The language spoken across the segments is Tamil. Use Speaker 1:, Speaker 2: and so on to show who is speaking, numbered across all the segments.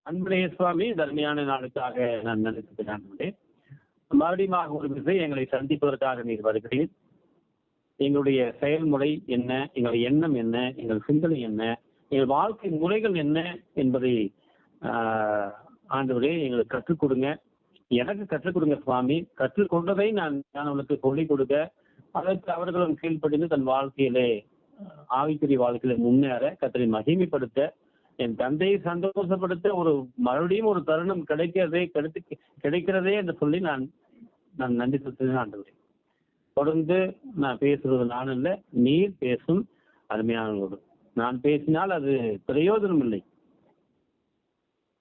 Speaker 1: அன்புடைய சுவாமி, தர்மையான நாளுக்காக நான் நினைக்கிறேன். மறுபடியும் ஒரு விஷயம் எங்களை சந்திப்பதற்காக நீர் வருகிறீர். எங்களுடைய செயல்முறை என்ன, எங்களுடைய எண்ணம் என்ன, எங்கள் சிந்தனை என்ன, எங்கள் வாழ்க்கை முறைகள் என்ன என்பதை ஆண்டவரே எங்களுக்கு கற்றுக் கொடுங்க. எனக்கு கற்றுக் கொடுங்க சுவாமி. கற்றுக்கொண்டதை நான் அவனுக்கு சொல்லிக் கொடுக்க, அதற்கு அவர்களும் கீழ்ப்படிந்து தன் வாழ்க்கையிலே ஆவிக்குரிய வாழ்க்கையில முன்னேற, கர்த்தரை மகிமைப்படுத்த, என் தந்தையை சந்தோஷப்படுத்த மறுபடியும் ஒரு தருணம் கிடைக்கிறதே என்று சொல்லி நான் நன்றி செலுத்துகிறேன் ஆண்டவரே. தொடர்ந்து நான் பேசுறது நான் இல்லை, நீர் பேசும் அருமையானவர்கள். நான் பேசினால் அது பிரயோஜனம் இல்லை,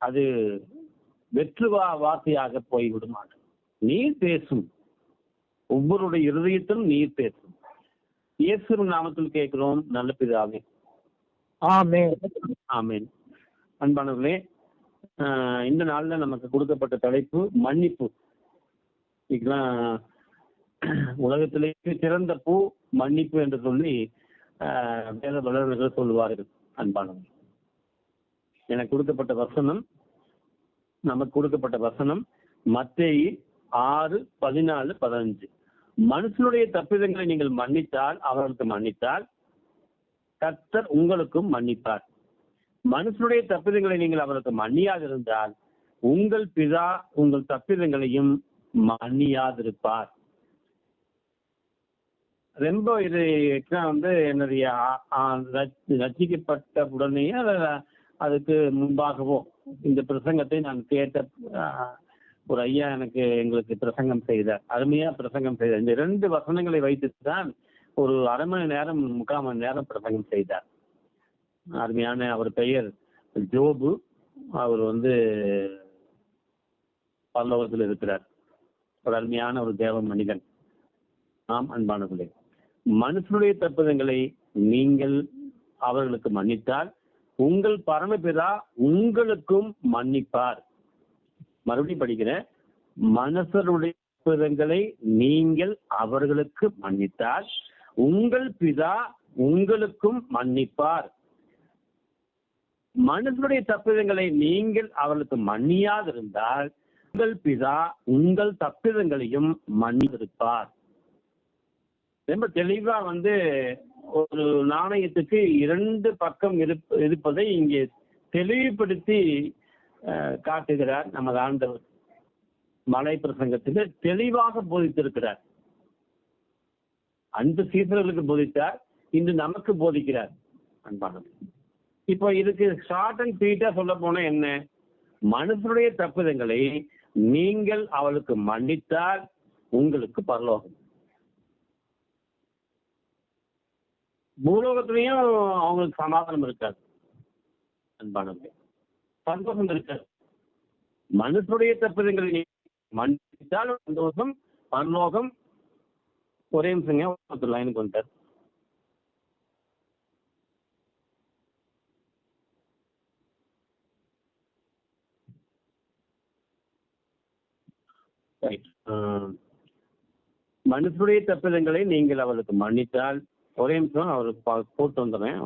Speaker 1: அது வெற்று வார்த்தையாக போய்விடும். நீர் பேசும், ஒவ்வொருடைய இருதயத்திலும் நீர் பேசும். இயேசுவின் நாமத்தில் கேட்கிறோம் நல்ல பிதாவே,
Speaker 2: ஆமென்.
Speaker 1: ஆமென். அன்பானவர்களே, இந்த நாள்ல நமக்கு கொடுக்கப்பட்ட தலைப்பு மன்னிப்பு. உலகத்திலேயே சிறந்த பூ மன்னிப்பு என்று சொல்லி வேத வல்லுநர்கள் சொல்லுவார்கள். அன்பானவர்கள், எனக்கு கொடுக்கப்பட்ட வசனம், நமக்கு கொடுக்கப்பட்ட வசனம் மத்தேயு 6:14-15. மனுஷனுடைய தப்பிதங்களை நீங்கள் மன்னித்தால், அவர்களுக்கு மன்னித்தால் கர்த்தர் உங்களுக்கும் மன்னிப்பார். மனுஷனுடைய தப்பிதங்களை நீங்கள் அவருக்கு மன்னியாதிருந்தால் உங்கள் பிதா உங்கள் தப்பிதங்களையும் மன்னியாதிருப்பார். ரொம்ப இது என்னுடைய ரட்சிக்கப்பட்ட உடனே அதுக்கு முன்பாகவோ இந்த பிரசங்கத்தை நான் கேட்ட ஒரு ஐயா எங்களுக்கு பிரசங்கம் செய்தார். அருமையா பிரசங்கம் செய்தார். இந்த 2 வசனங்களை வைத்துதான் ஒரு அரை மணி நேரம் 3/4 மணி நேரம் பிரசங்கம் செய்தார். அருமையான அவர் பெயர் ஜோபு. அவர் பரலோகத்தில் இருக்கிறார். ஒரு அருமையான ஒரு தேவ மனிதன். ஆம் அன்பானவர்களே, மனுஷனுடைய தப்பிதங்களை நீங்கள் அவர்களுக்கு மன்னித்தால் உங்கள் பரமபிதா உங்களுக்கும் மன்னிப்பார். மறுபடியும் படிக்கிறேன். மனுஷருடைய தப்பிதங்களை நீங்கள் அவர்களுக்கு மன்னித்தால் உங்கள் பிதா உங்களுக்கும் மன்னிப்பார். மனுஷனுடைய தப்பிதங்களை நீங்கள் அவர்களுக்கு மன்னியாதிருந்தால் உங்கள் பிதா உங்கள் தப்பிதங்களையும் மன்னித்திருப்பார். ரொம்ப தெளிவா ஒரு நாணயத்துக்கு 2 பக்கம் இருப்பதை இங்கே தெளிவுபடுத்தி காட்டுகிறார் நமது ஆண்டவர். மலை பிரசங்கத்தில் தெளிவாக போதித்திருக்கிறார். அந்த சீசர்களுக்கு போதித்தார், இன்று நமக்கு போதிக்கிறார். அன்பானது, இப்போ இதுக்கு ஷார்ட் அண்ட் ஸ்வீட்டா சொல்ல போனா என்ன? மனுஷனுடைய தப்பிதங்களை நீங்கள் அவளுக்கு மன்னித்தால் உங்களுக்கு பரலோகம். பூலோகத்திலையும் அவங்களுக்கு சமாதானம் இருக்காது. அன்பானது, சந்தோஷம் இருக்காது. மனுஷனுடைய தப்பிதங்களை மன்னித்தால் சந்தோஷம், பரலோகம். ஒரே நிமிஷங்க, லைனுக்கு வந்துட்டார். மனுஷனுடைய தப்பிதங்களை நீங்கள் அவளுக்கு மன்னித்தால், ஒரே நிமிஷம் அவருக்கு போட்டு வந்துடுறேன்.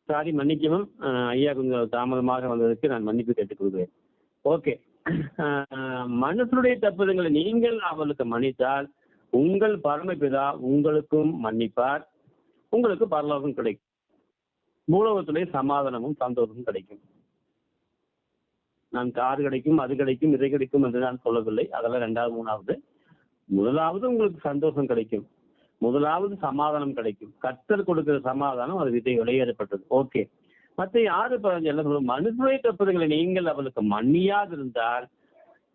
Speaker 1: சாரி, மன்னிக்கவும் ஐயா, கொஞ்சம் தாமதமாக வந்ததுக்கு நான் மன்னிப்பு கேட்டுக்கொள்கிறேன். ஓகே. மனுஷனுடைய தப்பிதங்களை நீங்கள் அவளுக்கு மன்னித்தால் உங்கள் பரமபிதா உங்களுக்கும் மன்னிப்பார். உங்களுக்கு பரலோகம் கிடைக்கும். பூலோகத்திலே சமாதானமும் சந்தோஷமும் கிடைக்கும். நான் கார் கிடைக்கும், அது கிடைக்கும், இதை கிடைக்கும் என்று நான் சொல்லவில்லை. அதெல்லாம் 2வது 3வது. முதலாவது உங்களுக்கு சந்தோஷம் கிடைக்கும், முதலாவது சமாதானம் கிடைக்கும். கர்த்தர் கொடுக்கிற சமாதானம் அது வெளியேறப்பட்டது. ஓகே. மற்ற 6:15 என்ன சொல்லும்? மனுஷனுடைய தப்பிதங்களை நீங்கள் அவளுக்கு மன்னியாதிருந்தால்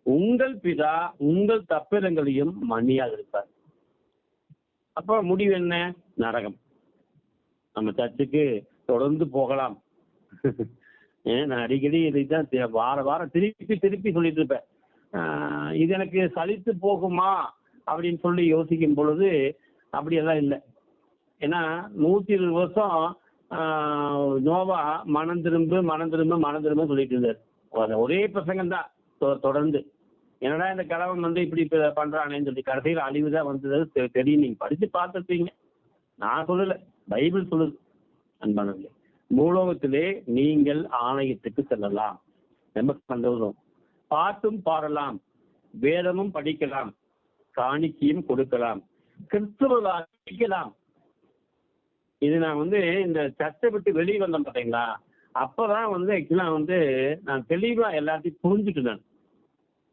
Speaker 1: உங்கள் பிதா உங்கள் தப்பிதங்களையும் மன்னியாதிருப்பார். அப்ப முடிவு என்ன? நரகம். நம்ம சர்ச்சுக்கு தொடர்ந்து போகலாம், நான் அடிக்கடி இதைத்தான் வார வாரம் திருப்பி திருப்பி சொல்லிட்டு இருப்பேன். இது எனக்கு சலித்து போகுமா அப்படின்னு சொல்லி யோசிக்கும் பொழுது அப்படியெல்லாம் இல்லை. ஏன்னா 120 வருஷம் நோவா மனம் திரும்ப மனம் திரும்ப மனம் திரும்ப சொல்லிட்டு இருந்தார். ஒரே பிரசங்கம் தான் தொடர்ந்து. என்னடா இந்த கிழவன் இப்படி பண்றானேன்னு சொல்லி கடைசியில் அழிவுதான் வந்தது தெரியும். நீங்க படிச்சு பார்த்துருப்பீங்க. நான் சொல்லல, பைபிள் சொல்லுது. அன்பானவர்களே, பூலோகத்திலே நீங்கள் ஆலயத்துக்கு செல்லலாம், ரொம்ப சந்தோஷம். பாட்டும் பாடலாம், வேதமும் படிக்கலாம், காணிக்கையும் கொடுக்கலாம், கிறிஸ்துவர்களாக படிக்கலாம். இது நான் இந்த சர்ச்சை விட்டு வெளியே வந்தேன் பார்த்தீங்களா, அப்பதான் ஆக்சுவலா நான் தெளிவா எல்லாத்தையும் புரிஞ்சுட்டு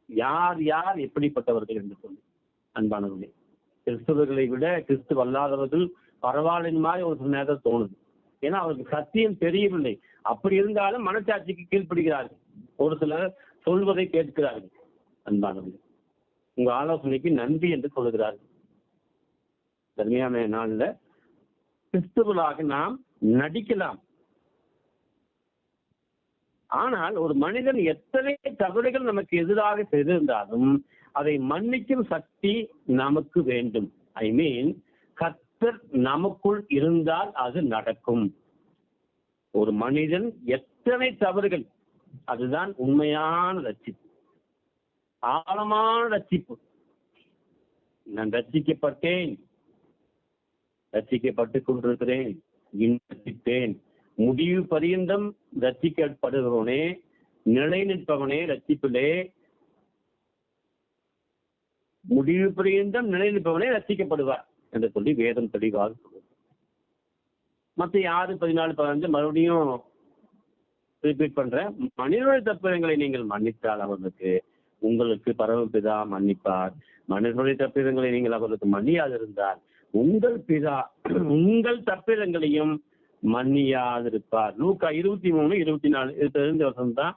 Speaker 1: யார் யார் எப்படிப்பட்டவர்கள் என்று சொல்லி. அன்பானவர்களே, கிறிஸ்தவர்களை விட கிறிஸ்துவ அல்லாதவர்கள் பரவாயில்லைன்னு மாதிரி ஒரு சில நேரத்தில் தோணுது. ஏன்னா அவருக்கு சத்தியம் தெரியவில்லை. அப்படி இருந்தாலும் மனச்சாட்சிக்கு கீழ்ப்படுகிறார்கள், ஒரு சிலர் சொல்வதை கேட்கிறார்கள். அன்பானவர்களே, உங்க ஆலோசனைக்கு நன்றி என்று சொல்லுகிறார்கள். தனியான நாள்ல கிறிஸ்துவர்களாக நாம் நடிக்கலாம். ஆனால் ஒரு மனிதன் எத்தனை தவறுகள் நமக்கு எதிராக செய்திருந்தாலும் அதை மன்னிக்கும் சக்தி நமக்கு வேண்டும். ஐ மீன், கர்த்தர் நமக்குள் இருந்தால் அது நடக்கும். ஒரு மனிதன் எத்தனை தவறுகள், அதுதான் உண்மையான ரட்சிப்பு, ஆழமான ரட்சிப்பு. நான் ரட்சிக்கப்பட்டேன், ரட்சிக்கப்பட்டுக் கொண்டிருக்கிறேன், ரட்சித்தேன், முடிவு பரியந்தம் ரட்சிக்கப்படுகிறவனே, நிலை நிற்பவனே ரட்சிப்பிலே, முடிவு பரியந்தம் நிலை நிற்பவனே ரட்சிக்கப்படுவார் என்று சொல்லி வேதம் தெளிவாக சொல்லுது. மற்ற 6, 14, 15 மறுபடியும் ரிப்பீட் பண்றேன். மனிதனுடைய தப்பிதங்களை நீங்கள் மன்னித்தால் அவர்களுக்கு உங்களுக்கு பரமபிதா மன்னிப்பார். மனிதனுடைய தப்பிதங்களை நீங்கள் அவர்களுக்கு மன்னியாதிருந்தால் உங்கள் பிதா உங்கள் தப்பிதங்களையும் மன்னியாதிருப்பார். லூக்கா 23, 24 இது தெரிஞ்ச வருஷம் தான்.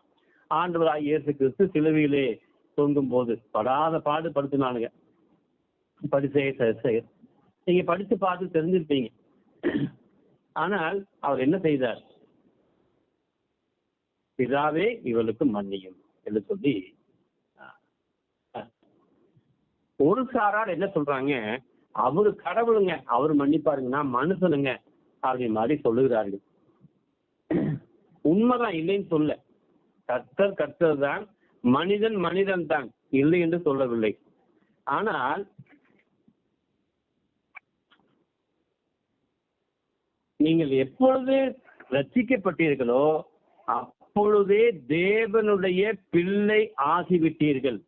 Speaker 1: ஆண்டவராகிய இயேசு கிறிஸ்து சிலுவையிலே தொங்கும் போது படாத பாடுபடுத்தினானுங்க. படிச்சே நீங்க படிச்சு பார்த்து தெரிஞ்சிருப்பீங்க. ஆனால் அவர் என்ன செய்தார்? பிதாவே இவளுக்கு மன்னியும் என்று சொல்லி, ஒரு சாரார் என்ன சொல்றாங்க, அவரு கடவுளுங்க, அவரு மன்னிப்பாருங்க, நான் மனுஷனுங்க அப்படி மாதிரி சொல்லுகிறார்கள். உண்மைதான், இல்லைன்னு சொல்ல. கர்த்தர் தான், மனிதன் மனிதன் தான், இல்லை என்று சொல்லவில்லை. ஆனால் நீங்கள் எப்பொழுது ரட்சிக்கப்பட்டீர்களோ அப்பொழுதே தேவனுடைய பிள்ளை ஆகிவிட்டீர்கள்.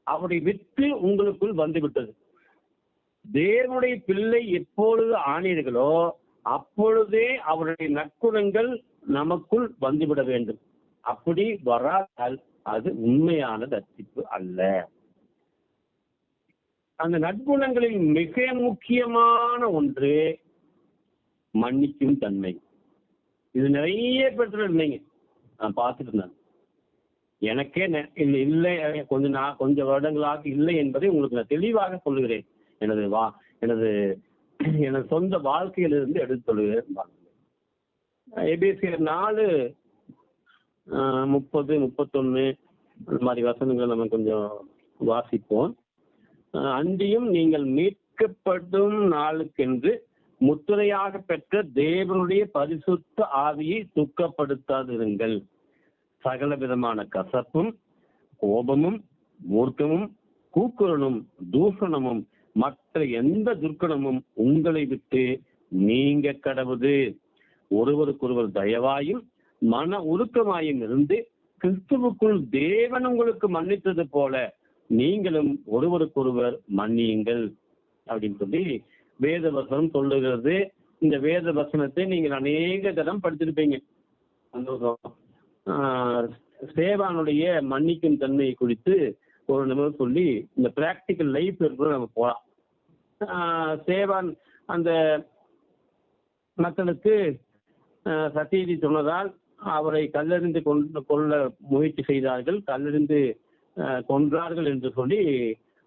Speaker 1: அவரை விட்டு உங்களுக்குள் வந்துவிட்டது. தேவனுடைய பிள்ளை எப்பொழுது ஆனீர்களோ அப்பொழுதே அவருடைய நற்குணங்கள் நமக்குள் வந்துவிட வேண்டும். அப்படி வராதால் அது உண்மையான ரட்சிப்பு அல்ல. அந்த நற்குணங்களில் மிக முக்கியமான ஒன்று மன்னிக்கும் தன்மை. இது நிறைய பேர் இல்லைங்க, நான் பார்த்துட்டு இருந்தேன். எனக்கே இல்லை, கொஞ்சம் வருடங்களாக இல்லை என்பதை உங்களுக்கு நான் தெளிவாக சொல்லுகிறேன். எனது சொந்த வாழ்க்கையிலிருந்து எடுத்து சொல்லுகிறேன். எபேசியர் 4, 30, 31 அந்த மாதிரி வசனங்களை நம்ம கொஞ்சம் வாசிப்போம். அன்றியும் நீங்கள் மீட்கப்படும் நாளுக்கென்று முத்திரையாக பெற்ற தேவனுடைய பரிசுத்த ஆவியை துக்கப்படுத்தாதிருங்கள். சகல விதமான கசப்பும், கோபமும், மூர்க்கமும், கூக்குரலும், தூஷணமும், மற்ற எந்த துர்க்கணமும் உங்களை விட்டு நீங்க கடவுது. ஒருவருக்கொருவர் தயவாயும் மன உருக்கமாயும் இருந்து கிறிஸ்துவுக்குள் தேவன் உங்களுக்கு மன்னித்தது போல நீங்களும் ஒருவருக்கொருவர் மன்னியுங்கள் அப்படின்னு சொல்லி வேத வசனம் சொல்லுகிறது. இந்த வேத வசனத்தை நீங்கள் அநேக தரம் படிச்சிருப்பீங்க. சேவானுடைய மன்னிக்கும் தன்மையை குறித்து ஒரு நிமிடம் சொல்லி இந்த பிராக்டிக்கல் லைஃப் இருக்கிற நம்ம போகலாம். சேவான் அந்த மக்களுக்கு சத்தியத்தை சொன்னதால் அவரை கல்லெறிந்து கொள்ள முயற்சி செய்தார்கள், கல்லெறிந்து கொன்றார்கள் என்று சொல்லி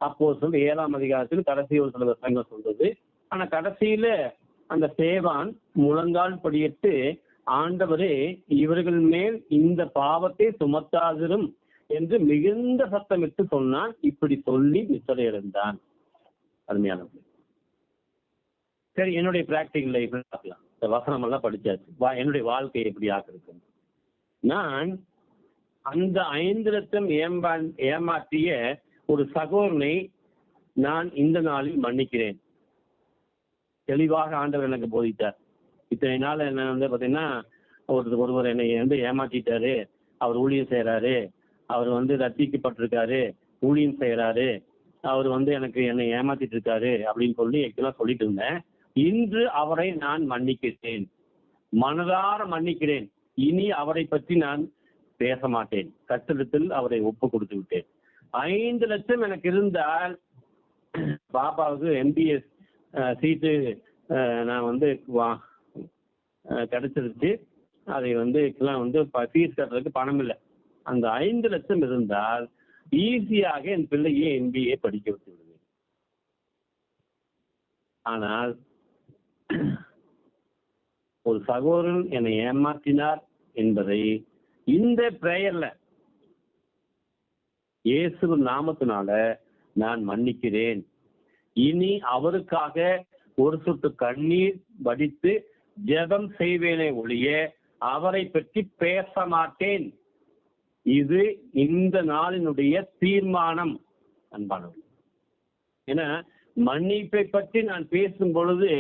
Speaker 1: அப்போஸ்தலர் 7ஆம் அதிகாரத்தில் கடைசி ஒரு சில வசனங்கள் சொல்றது. ஆனா கடைசியில அந்த சேவான் முழங்கால் படியிட்டு ஆண்டவரே இவர்கள் மேல் இந்த பாவத்தை சுமத்தாதிரும் என்று மிகுந்த சத்தமிட்டு சொன்னான். இப்படி சொல்லி நித்திரையடைந்தான். அருமையானது. சரி, என்னுடைய பிராக்டிகல் லைஃப் பார்க்கலாம். இந்த வசனம் எல்லாம் படிச்சாச்சு. என்னுடைய வாழ்க்கையை எப்படி ஆக்கிருக்கு. நான் அந்த 5 லட்சம் ஏமாற்றிய ஒரு சகோதரனை நான் இந்த நாளில் மன்னிக்கிறேன். தெளிவாக ஆண்டவர் எனக்கு போதித்தார். இத்தனை நாள் என்ன வந்து பார்த்தீங்கன்னா, ஒருவர் என்னை வந்து ஏமாற்றிட்டாரு, அவர் ஊழியம் செய்யறாரு, அவர் வந்து ரட்சிக்கப்பட்டிருக்காரு, ஊழியம் செய்யறாரு, அவர் வந்து என்னை ஏமாத்திட்டு இருக்காரு அப்படின்னு சொல்லி எல்லாம் சொல்லிட்டு இருந்தேன். இன்று அவரை நான் மன்னிக்கிறேன், மனதார மன்னிக்கிறேன். இனி அவரை பற்றி நான் பேச மாட்டேன். கட்டடத்தில் அவரை ஒப்பு கொடுத்து விட்டேன். 5 லட்சம் எனக்கு இருந்தால் பாப்பாவுக்கு MBS சீட்டு நான் வந்து கிடைச்சிருச்சு. அதை வந்து இப்பெல்லாம் வந்து ஃபீஸ் கட்டுறதுக்கு பணம் இல்லை. அந்த 5 லட்சம் இருந்தால் ஈஸியாக என் பிள்ளையை MBA படிக்க வச்சு விடுவேன். ஆனால் ஒரு சகோதரன் என்னை ஏமாற்றினார் என்பதை இந்த பிரேயர்ல இயேசு நாமத்தினால நான் மன்னிக்கிறேன். இனி அவருக்காக ஒரு சொட்டு கண்ணீர் வடித்து ஜெபம் செய்வேனே ஒழிய அவரை பற்றி பேச மாட்டேன். இது இந்த நாளினுடைய தீர்மானம் அன்பானவர்கள். ஏன்னா மன்னிப்பை பற்றி நான் பேசும் பொழுது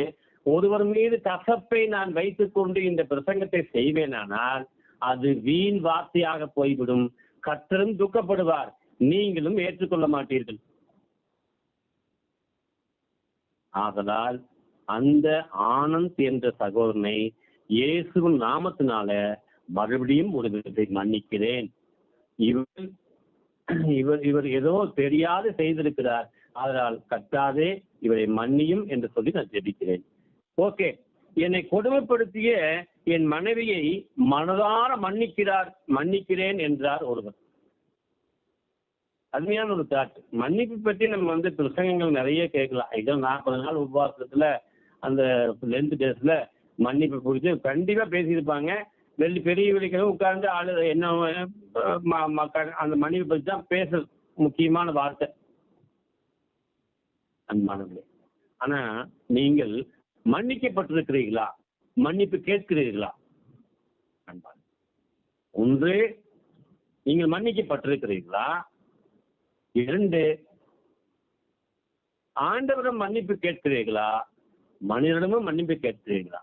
Speaker 1: ஒருவர் மீது கசப்பை நான் வைத்துக் கொண்டு இந்த பிரசங்கத்தை செய்வேனானால் அது வீண் வார்த்தையாக போய்விடும். கர்த்தரும் துக்கப்படுவார், நீங்களும் ஏற்றுக்கொள்ள மாட்டீர்கள். ஆதலால் அந்த ஆனந்த் என்ற சகோதரனை இயேசுவின் நாமத்தினால மறுபடியும் ஒரு விதத்தை மன்னிக்கிறேன். இவர் ஏதோ தெரியாது செய்திருக்கிறார், அதனால் கட்டாதே இவரை மன்னியும் என்று சொல்லி நான் ஜெபிக்கிறேன். ஓகே, என்னை கொடுமைப்படுத்திய என் மனைவியை மனதார மன்னிக்கிறேன் என்றார் ஒருவர். அருமையான ஒரு தாட். மன்னிப்பு பற்றி நம்ம வந்து பிரசங்கங்கள் நிறைய கேட்கலாம். இதில் 40 நாள் உபவாசத்துல அந்த லென்த் டேஸ்ல மன்னிப்பு குறித்து கண்டிப்பா பேசியிருப்பாங்க. பெரிய வெளிக்கிற உட்கார்ந்து ஆளு என்ன அந்த மன்னிப்பு பற்றி தான் பேச முக்கியமான வார்த்தை அன்பானவர்களே. ஆனா நீங்கள் மன்னிக்கப்பட்டிருக்கிறீர்களா? மன்னிப்பு கேட்கிறீர்களா? அன்பான ஒன்று, நீங்கள் மன்னிக்கப்பட்டிருக்கிறீர்களா? 2, ஆண்டவரிடம் மன்னிப்பு கேட்கிறீர்களா? மனிதனிடமும் மன்னிப்பு கேட்கிறீர்களா?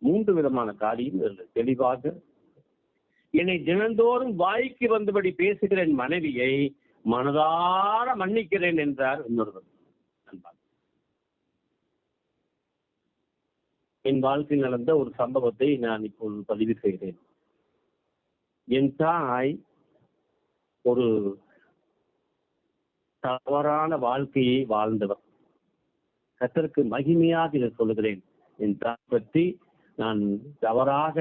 Speaker 1: 3 விதமான காரியம் தெளிவாக. என்னை தினந்தோறும் வாய்க்கு வந்தபடி பேசுகிற என் மனைவியை மனதார மன்னிக்கிறேன் என்றார் இன்னொருவர். என் வாழ்க்கையில் நடந்த ஒரு சம்பவத்தை நான் இப்போது பதிவு செய்கிறேன். என் தாய் ஒரு தவறான வாழ்க்கையை வாழ்ந்தவர். கர்த்தருக்கு மகிமையாக இதை சொல்லுகிறேன். என் தாய் பற்றி நான் தவறாக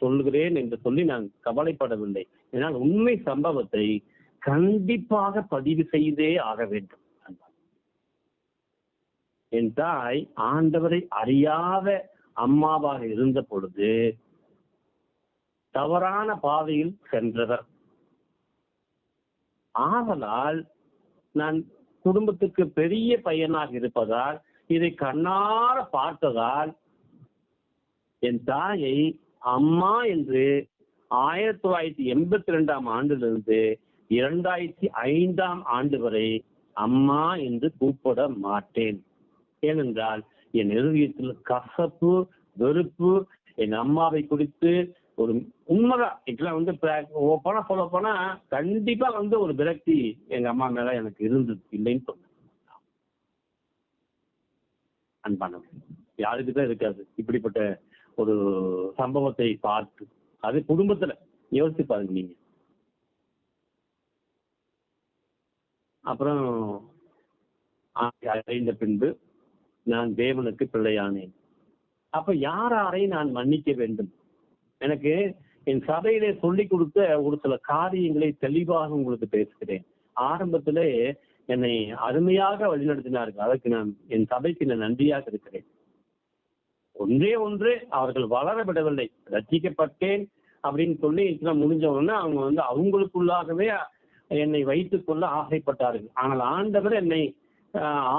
Speaker 1: சொல்லுகிறேன் என்று சொல்லி நான் கவலைப்படவில்லை. ஏனால் உண்மை சம்பவத்தை கண்டிப்பாக பதிவு செய்தே ஆக வேண்டும். என் தாய் ஆண்டவரை அறியாத அம்மாவாக இருந்த பொழுது தவறான பாதையில் சென்றவர். ஆதலால் நான் குடும்பத்துக்கு பெரிய பையனாக இருப்பதால் இதை கண்ணார பார்த்ததால் என் தாயை அம்மா என்று 1982ஆம் ஆண்டிலிருந்து 2005ஆம் ஆண்டு வரை அம்மா என்று கூப்பிட மாட்டேன். ஏனென்றால் என் இருதயத்தில் கசப்பு, வெறுப்பு, என் அம்மாவை குறித்து ஒரு உண்மைதான். இதெல்லாம் வந்து ஓப்பனா சொல்ல போனா கண்டிப்பா வந்து ஒரு விரக்தி எங்க அம்மா மேல எனக்கு இருந்தது இல்லைன்னு சொன்னேன். அன்பானவர்கள், யாருக்குதான் இருக்காது இப்படிப்பட்ட ஒரு சம்பவத்தை பார்த்து. அது குடும்பத்துல யோசிச்சு பாருங்க நீங்க. அப்புறம் அடைந்த பின்பு நான் தேவனுக்கு பிள்ளையானேன். அப்ப யாரை நான் மன்னிக்க வேண்டும்? எனக்கு என் சபையிலே சொல்லிக் கொடுத்த ஒரு சில காரியங்களை தெளிவாக உங்களுக்கு பேசுகிறேன். ஆரம்பத்திலே என்னை அருமையாக வழிநடத்தினார்கள். அதற்கு நான் என் சபைக்கு நான் நன்றியாக இருக்கிறேன். ஒன்றே ஒன்று, அவர்கள் வளர விடவில்லை. ரட்சிக்கப்பட்டேன் அப்படின்னு சொல்லி முடிஞ்ச உடனே அவங்க அவங்களுக்குள்ளாகவே என்னை வைத்துக் கொள்ள ஆசைப்பட்டார்கள். ஆனால் ஆண்டவர் என்னை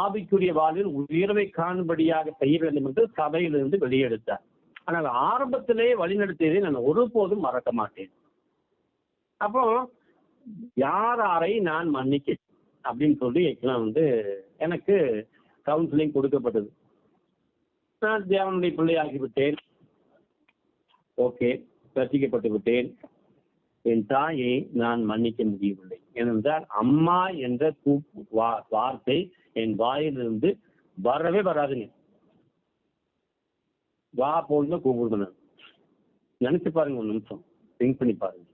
Speaker 1: ஆவிக்குரிய வாழ்வில் உயர்வை காணும்படியாக செய்ய வேண்டும் என்று சபையிலிருந்து வெளியெடுத்தார். ஆனால் ஆரம்பத்திலே வழிநடத்தியதை நான் ஒருபோதும் மறக்க மாட்டேன். அப்போ யாரை நான் மன்னிக்க அப்படின்னு சொல்லி எனக்கு கவுன்சிலிங் கொடுக்கப்பட்டது. நான் தேவனுடைய பிள்ளையாகிவிட்டேன், ஓகே, ரசிக்கப்பட்டு விட்டேன். என் தாயை நான் மன்னிக்க முடியவில்லை. ஏனென்றால் அம்மா என்ற வார்த்தை என் வாயிலிருந்து வரவே வராதுங்க. வா போன்னு கூப்பிடுவேன். நினைச்சு பாருங்க, ஒரு நிமிஷம் திங்க் பண்ணி பாருங்க.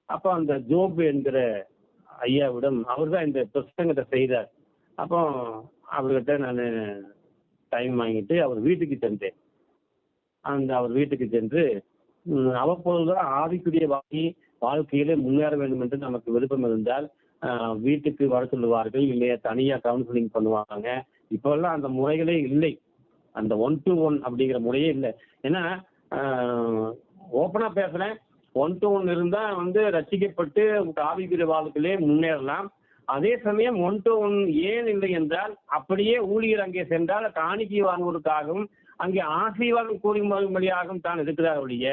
Speaker 1: அப்ப அந்த ஜோப் என்கிற ஐயாவிடம் அவர் தான் இந்த பிரசங்கத்தை செய்தார். அப்போ அவர்கிட்ட நான் டைம் வாங்கிட்டு அவர் வீட்டுக்கு சென்றேன். அவர் வீட்டுக்கு சென்று அவ்வப்போதுதான் ஆவிக்குரிய வாழ்க்கையிலே முன்னேற வேண்டும் என்று நமக்கு விருப்பம் இருந்தால் வீட்டுக்கு வர சொல்லுவார்கள், இல்லையா தனியா கவுன்சிலிங் பண்ணுவாங்க. இப்பெல்லாம் அந்த முறைகளே இல்லை, அந்த 1-to-1 அப்படிங்கிற முறையே இல்லை. ஏன்னா ஓப்பனா பேசுறேன், 1-to-1 இருந்தா ரசிக்கப்பட்டு ஆவிக்குரிய வாழ்க்கையிலே முன்னேறலாம். அதே சமயம் 1-to-1 ஏன் இல்லை என்றால், அப்படியே ஊழியர் அங்கே சென்றால் காணிக்கை வாங்குவதற்காகவும் அங்கே ஆசீர்வாதம் கூறும்படியாகவும் தான் இருக்கிறார் ஒழிய,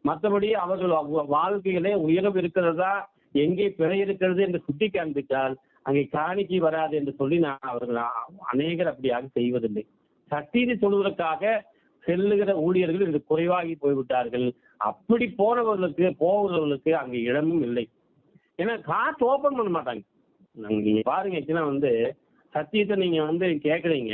Speaker 1: மற்றபடி அவர்கள் வாழ்க்கையிலே உயர்வு இருக்கிறதா, எங்கே பிழை இருக்கிறது என்று சுட்டி காண்பித்தால் அங்கே காணிக்கை வராது என்று சொல்லி அவர்கள் அநேகர் அப்படியாக செய்வதில்லை. சத்தியத்தை சொல்வதற்காக செல்லுகிற ஊழியர்கள் இது குறைவாகி போய்விட்டார்கள். அப்படி போவர்களுக்கு அங்கே இடமும் இல்லை. ஏன்னா காசு ஓபன் பண்ண மாட்டாங்க. நீங்க பாருங்க, சத்தியத்தை நீங்க கேட்குறீங்க.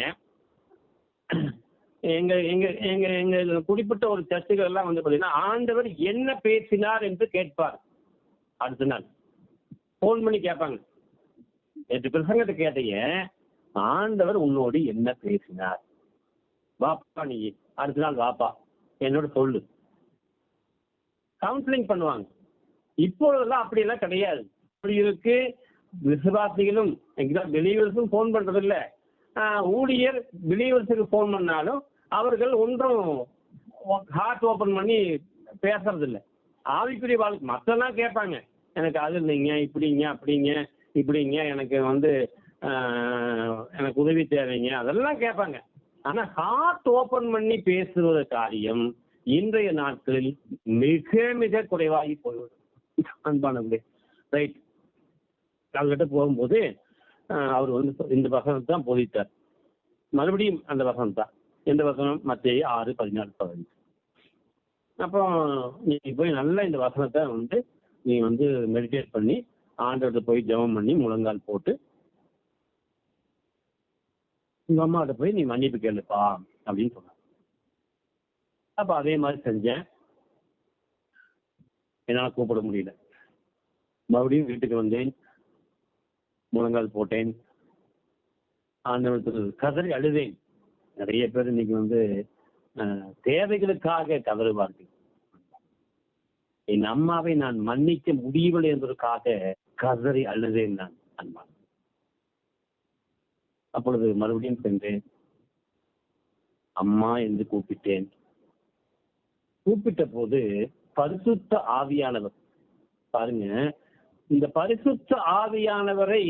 Speaker 1: எங்க எங்க எங்க எங்க குறிப்பிட்ட ஒரு சர்ச்சுகள் எல்லாம் பாத்தீங்கன்னா ஆண்டவர் என்ன பேசினார் என்று கேட்பார். அடுத்த நாள் போன் பண்ணி கேட்பாங்க, நேற்று பிரசங்கத்தை கேட்டீங்க, ஆண்டவர் உன்னோடு என்ன பேசினார், வாப்பா நீ அடுத்த நாள் வாப்பா என்னோட சொல்லு. கவுன்சிலிங் பண்ணுவாங்க. இப்பொழுதெல்லாம் அப்படியெல்லாம் கிடையாது. அப்படி இருக்கு. விசுவாசிகளும் பிலீவர்ஸும் போன் பண்றது இல்லை. ஊழியர் பிலீவர்ஸுக்கு போன் பண்ணாலும் அவர்கள் ஒன்றும் ஹார்ட் ஓபன் பண்ணி பேசுறது இல்லை. ஆவிக்குரிய வாழ்க்கை மற்றெல்லாம் கேட்பாங்க, எனக்கு அது இல்லைங்க, இப்படிங்க அப்படிங்க இப்படிங்க, எனக்கு எனக்கு உதவி தேவைங்க, அதெல்லாம் கேட்பாங்க. ஆனா ஹார்ட் ஓபன் பண்ணி பேசுவது காரியம் இன்றைய நாட்களில் மிக மிக குறைவாகி போய்விடும். அன்பானவர்களே, ரைட். அவர்கிட்ட போகும்போது அவர் இந்த வசனத்தை தான் போதித்தார். மறுபடியும் அந்த வசனம் தான். எந்த வசனம்? மத்தேயு 6:14-15. அப்போ நீ போய் நல்லா இந்த வசனத்தை நீ மெடிடேட் பண்ணி ஆண்டவர்கிட்ட போய் ஜெபம் பண்ணி முழங்கால் போட்டு உங்க அம்மாட்ட போய் நீ மன்னிப்பு கேளுப்பா அப்படின்னு சொன்னார். அப்ப அதே மாதிரி செஞ்சேன். என்னால் கூப்பிட முடியல. மறுபடியும் வீட்டுக்கு வந்தேன், முழங்கால் போட்டேன், ஆண்டவருக்கு கதறி அழுதேன். நிறைய பேர் இன்னைக்கு தேவைகளுக்காக கதறுவார்கள். என் அம்மாவை நான் மன்னிக்க முடியவில்லை என்பதற்காக கதறி அழுதேன் நான். அன்பான் அப்பொழுது மறுபடியும் சென்றேன், அம்மா என்று கூப்பிட்டேன். கூப்பிட்ட போது பரிசுத்த ஆவியானவர், பாருங்க, இந்த பரிசுத்த ஆவியானவரை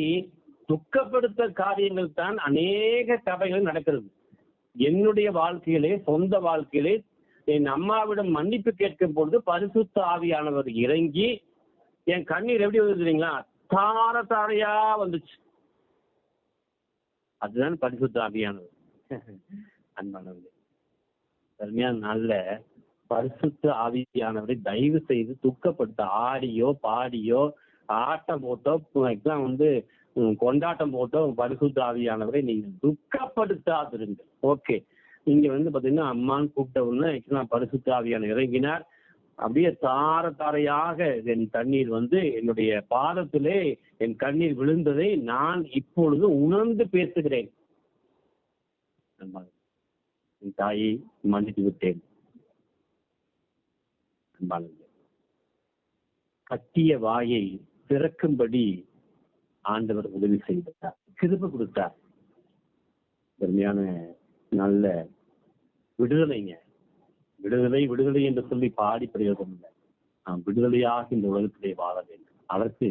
Speaker 1: துக்கப்படுத்த காரியங்கள் தான் அநேக சபைகள் நடக்கிறது. என்னுடைய வாழ்க்கையிலே, சொந்த வாழ்க்கையிலே என் அம்மாவிடம் மன்னிப்பு கேட்கும் பொழுது பரிசுத்த ஆவியானவர் இறங்கி என் கண்ணீர் எப்படி வந்துச்சுங்களா, தார தாரையா வந்துச்சு. அதுதான் பரிசுத்த ஆவியானவர். அன்பானவர்களே, அருமையான நாள்ல பரிசுத்த ஆவியானவரை தயவு செய்து துக்கப்படுத்த ஆடியோ பாடியோ ஆட்டம் போட்டோ கொண்டாட்டம் போட்டோ பரிசுத்த ஆவியானவரை நீங்கள் துக்கப்படுத்தாதிருங்க. ஓகே, இங்க பாத்தீங்கன்னா அம்மான்னு கூப்பிட்ட உடனே பரிசுத்த ஆவியானவர் இறங்கினார். அப்படியே தார தாரையாக என் கண்ணீர் என்னுடைய பாதத்திலே என் கண்ணீர் விழுந்ததை நான் இப்பொழுது உணர்ந்து பேசுகிறேன். என் தாயை மன்னித்து விட்டேன். கட்டிய வாயை திறக்கும்படி ஆண்டவர் உதவி செய்தார், கிருபை கொடுத்தார். பெருமையான நல்ல விடுதலைங்க. விடுதலை விடுதலை என்று சொல்லி பாடி பிரயோகம் இல்லை. நாம் விடுதலையாக இந்த உலகத்திலே வாழ வேண்டும். அதற்கு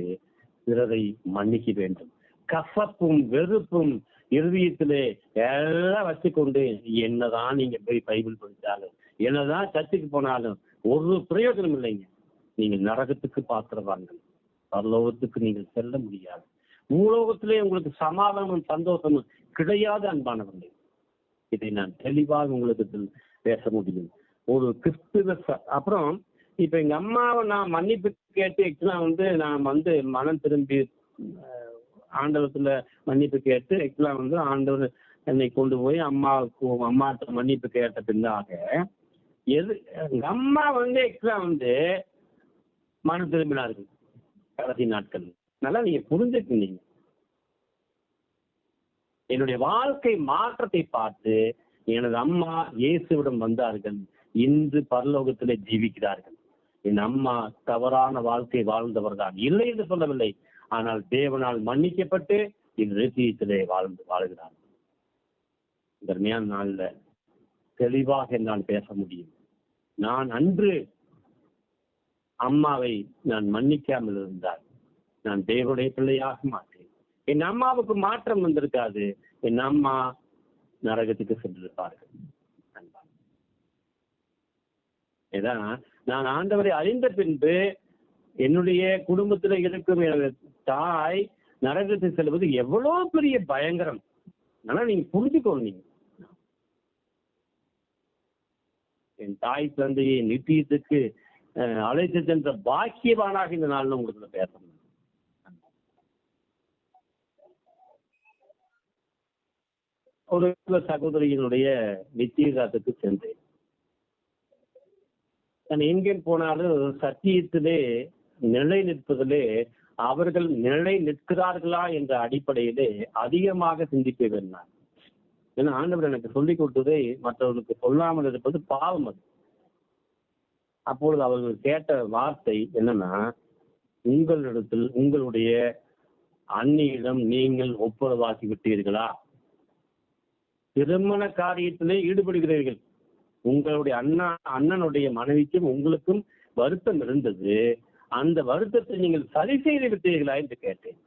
Speaker 1: பிறரை மன்னிக்க வேண்டும். கசப்பும் வெறுப்பும் இருதயத்திலே எல்லாம் வச்சுக்கொண்டு என்னதான் நீங்க போய் பைபிள் படிச்சாலும், என்னதான் சர்ச்சுக்கு போனாலும் ஒரு பிரயோஜனம் இல்லைங்க. நீங்கள் நரகத்துக்கு பாத்திரவான்கள். பரலோகத்துக்கு நீங்கள் செல்ல முடியாது. பூலோகத்திலே உங்களுக்கு சமாதானமும் சந்தோஷமும் கிடையாது அன்பானவர்களே. இதை நான் தெளிவாக உங்களுக்கு பேச முடியும். ஒரு கிறிஸ்துவ அப்புறம் இப்ப எங்க அம்மாவை நான் மன்னிப்பு கேட்டு ஆக்சுவலா நான் மனம் திரும்பி ஆண்டவத்துல மன்னிப்பு கேட்டு ஆக்சுவலா ஆண்டவர் என்னை கொண்டு போய் அம்மாட்ட மன்னிப்பு கேட்ட பின்னாக எங்க அம்மா ஆக்சுவலா மனம் திரும்பினார்கள் கடைசி நாட்கள். நல்லா நீங்க புரிஞ்சுக்கிட்டீங்க. என்னுடைய வாழ்க்கை மாற்றத்தை பார்த்து எனது அம்மா இயேசுவிடம் வந்தார்கள். இன்று பரலோகத்திலே ஜீவிக்கிறார்கள். என் அம்மா தவறான வாழ்க்கை வாழ்ந்தவர் தான், இல்லை என்று சொல்லவில்லை. ஆனால் தேவனால் மன்னிக்கப்பட்டு இந்த நித்தியத்திலே வாழ்கிறார். தர்மையான நாள்ல தெளிவாக என்னால் பேச முடியும். நான் அன்று அம்மாவை நான் மன்னிக்காமல் இருந்தால் நான் தேவனுடைய பிள்ளையாக மாட்டேன். என் அம்மாவுக்கு மாற்றம் வந்திருக்காது. என் அம்மா நரகத்துக்கு சென்றிருப்பார்கள். ஏதான் நான் ஆண்டவரை அறிந்த பின்பு என்னுடைய குடும்பத்தில் இருக்கும் எனது தாய் நரகத்துக்கு செல்வது எவ்வளவு பெரிய பயங்கரம். ஆனா நீங்க புரிஞ்சுக்கணும். நீங்க என் தாய் தந்தையை நித்தியத்துக்கு அழைத்து சென்ற பாக்கியவானாக இந்த நாள்ல உங்களுக்கு பேசணும். ஒரு சகோதரியினுடைய நிச்சயதார்த்தத்துக்கு சென்றேன். நான் எங்கே போனாலும் சத்தியத்திலே நிலை நிற்பதிலே அவர்கள் நிலை நிற்கிறார்களா என்ற அடிப்படையிலே அதிகமாக சிந்திக்க வேண்டாம். ஏன்னா ஆண்டவர் எனக்கு சொல்லிக் கொடுத்ததை மற்றவர்களுக்கு சொல்லாமல் இருப்பது பாவம். அது அப்பொழுது அவர்கள் கேட்ட வார்த்தை என்னன்னா, உங்களிடத்தில் உங்களுடைய அண்ணியிடம் நீங்கள் ஒப்புரவாக்கி விட்டீர்களா? திருமண காரியத்திலே ஈடுபடுகிறீர்கள். உங்களுடைய அண்ணனுடைய மனைவிக்கும் உங்களுக்கும் வருத்தம் இருந்தது. அந்த வருத்தத்தை நீங்கள் சரி செய்து விட்டீர்களா என்று கேட்டேன்.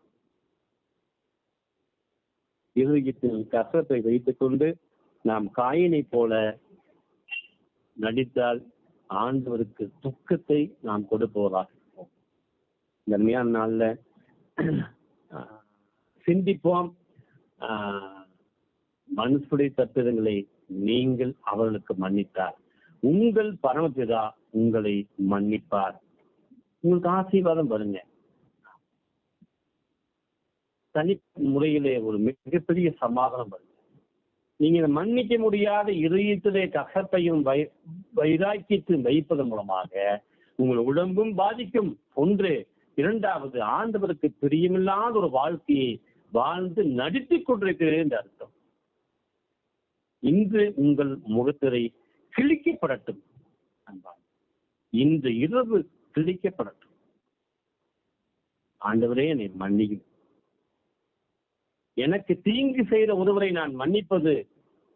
Speaker 1: இருதயத்தில் கசப்பை வைத்துக் கொண்டு நாம் காயினை போல நடித்தால் ஆண்டவருக்கு துக்கத்தை நாம் கொடுப்பவராக இருப்போம். தர்மையான நாள்ல சிந்திப்போம். மனுஷுடைய தப்பிதங்களை நீங்கள் அவர்களுக்கு மன்னித்தார், உங்கள் பரமபிதா உங்களை மன்னிப்பார். உங்களுக்கு ஆசீர்வாதம் வருங்க. தனி முறையிலே ஒரு மிகப்பெரிய சமாதானம் வருங்க. நீங்க மன்னிக்க முடியாத இதயத்திலே கசப்பையும் வைராக்கியத்தையும் வைப்பதன் மூலமாக உங்கள் உடம்பும் பாதிக்கும். ஒன்று. இரண்டாவது, ஆண்டவருக்கு பிரியமில்லாத ஒரு வாழ்க்கையை வாழ்ந்து நடித்துக் கொண்டிருக்கிறேன் என்று அர்த்தம். இன்று உங்கள் முகத்திரை கிழிக்கப்படட்டும். இன்று இரவு கிழிக்கப்படட்டும். ஆண்டவரே என்னை மன்னியும். எனக்கு தீங்கு செய்த ஒருவரை நான் மன்னிப்பது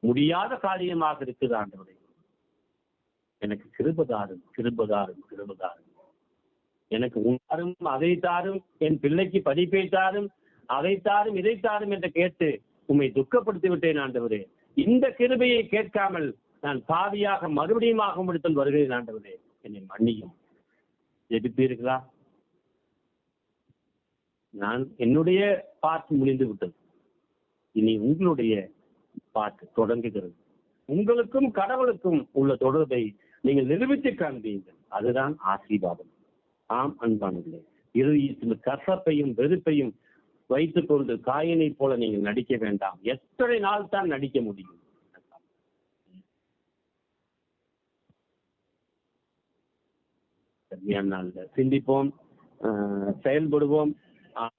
Speaker 1: முடியாத காரியமாக இருக்குது. ஆண்டவரே எனக்கு கிருபதாரும் கிருபதாரும் கிருபதாரும். எனக்கு உண்டாரும் அதை தாரும், என் பிள்ளைக்கு படிப்பை தாரும், அதை தாரும் இதை தாரும் என்று கேட்டு உம்மை துக்கப்படுத்தி விட்டேன். ஆண்டவரே இந்த கிருபையை கேட்காமல் நான் பாவியாக மறுபடியும் ஆகமுடித்தல் வருகிறேன். ஆண்டவரே என்னை மன்னியும். ஜெபிப்பீர்களா? நான் என்னுடைய பாட்டு முடிந்து விட்டது. இனி உங்களுடைய பாட்டு தொடங்குகிறது. உங்களுக்கும் கடவுளுக்கும் உள்ள தொடர்பை நீங்கள் நிரூபித்து காண்பீர்கள். அதுதான் ஆசீர்வாதம். ஆம் அன்பானவர்களே, இறுதியில் கசப்பையும் வெறுப்பையும் வைத்துக் கொண்டு காயினை போல நீங்கள் நடிக்க வேண்டாம். எத்தனை நாள் தான் நடிக்க முடியும்? சிந்திப்போம், செயல்படுவோம்.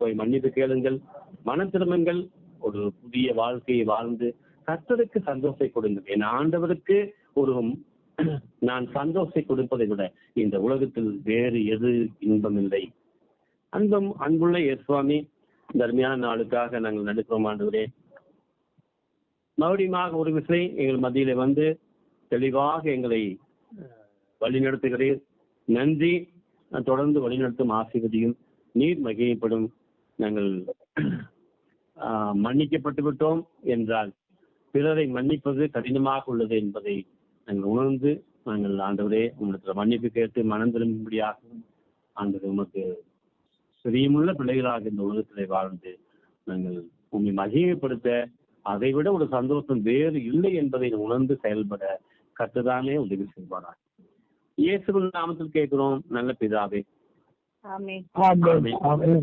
Speaker 1: போய் மன்னிப்பு கேளுங்கள், மன திரும்புங்கள், ஒரு புதிய வாழ்க்கையை வாழ்ந்து கர்த்தருக்கு சந்தோஷத்தை கொடுங்கள். என் ஆண்டவருக்கு நான் சந்தோஷத்தை கொடுப்பதை விட இந்த உலகத்தில் வேறு எது இன்பம் இல்லை. அன்புள்ள சுவாமி, தர்மையான நாளுக்காக நாங்கள் நடுக்கிறோம். ஆண்டவரே மறுபடியும் ஒரு விஷயம் எங்கள் மத்தியில தெளிவாக எங்களை வழிநடத்துகிறீர். நன்றி. தொடர்ந்து வழிநடத்தும் ஆசீர்வதியும். நீர் மகிமைப்படும். நாங்கள் மன்னிக்கப்பட்டு விட்டோம் என்றால் பிறரை மன்னிப்பது கடினமாக உள்ளது என்பதை நாங்கள் உணர்ந்து நாங்கள் ஆண்டவரே உங்களிடத்தில் மன்னிப்பு கேட்டு மனம் திரும்பும்படியாகவும் ஆண்டவர் உமக்கு பிரியமுள்ள பிள்ளைகளாக இந்த உலகத்திலே வாழ்ந்து நாங்கள் உண்மை மகிமைப்படுத்த அதை விட ஒரு சந்தோஷம் வேறு இல்லை என்பதை உணர்ந்து செயல்பட கற்றுதானே உதவி செய்வாரார். இயேசுவின் நாமத்தில் கேட்கிறோம் நல்ல பிதாவே.
Speaker 2: ஆமென். ஆமென்.